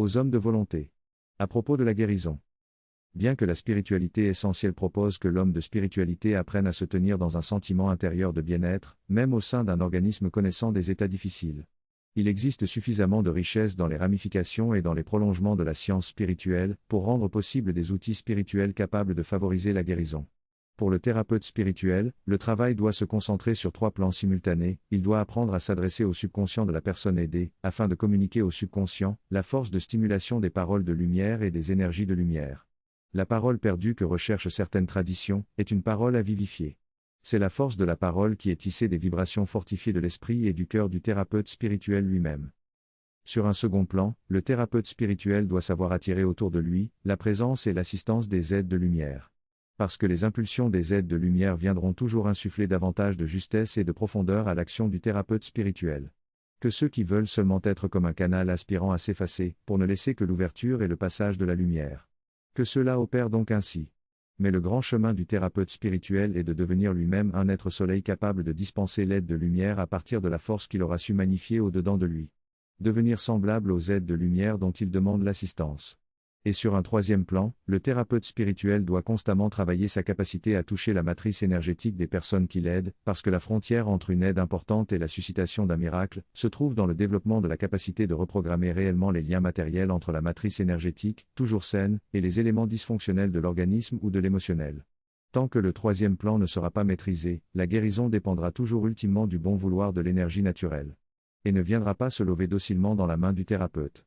Aux hommes de volonté. À propos de la guérison. Bien que la spiritualité essentielle propose que l'homme de spiritualité apprenne à se tenir dans un sentiment intérieur de bien-être, même au sein d'un organisme connaissant des états difficiles. Il existe suffisamment de richesse dans les ramifications et dans les prolongements de la science spirituelle, pour rendre possible des outils spirituels capables de favoriser la guérison. Pour le thérapeute spirituel, le travail doit se concentrer sur 3 plans simultanés. Il doit apprendre à s'adresser au subconscient de la personne aidée, afin de communiquer au subconscient la force de stimulation des paroles de lumière et des énergies de lumière. La parole perdue que recherchent certaines traditions est une parole à vivifier. C'est la force de la parole qui est tissée des vibrations fortifiées de l'esprit et du cœur du thérapeute spirituel lui-même. Sur un second plan, le thérapeute spirituel doit savoir attirer autour de lui la présence et l'assistance des aides de lumière. Parce que les impulsions des aides de lumière viendront toujours insuffler davantage de justesse et de profondeur à l'action du thérapeute spirituel. Que ceux qui veulent seulement être comme un canal aspirant à s'effacer, pour ne laisser que l'ouverture et le passage de la lumière. Que cela opère donc ainsi. Mais le grand chemin du thérapeute spirituel est de devenir lui-même un être soleil capable de dispenser l'aide de lumière à partir de la force qu'il aura su magnifier au-dedans de lui. Devenir semblable aux aides de lumière dont il demande l'assistance. Et sur un troisième plan, le thérapeute spirituel doit constamment travailler sa capacité à toucher la matrice énergétique des personnes qu'il aide, parce que la frontière entre une aide importante et la suscitation d'un miracle se trouve dans le développement de la capacité de reprogrammer réellement les liens matériels entre la matrice énergétique, toujours saine, et les éléments dysfonctionnels de l'organisme ou de l'émotionnel. Tant que le troisième plan ne sera pas maîtrisé, la guérison dépendra toujours ultimement du bon vouloir de l'énergie naturelle. Et ne viendra pas se lever docilement dans la main du thérapeute.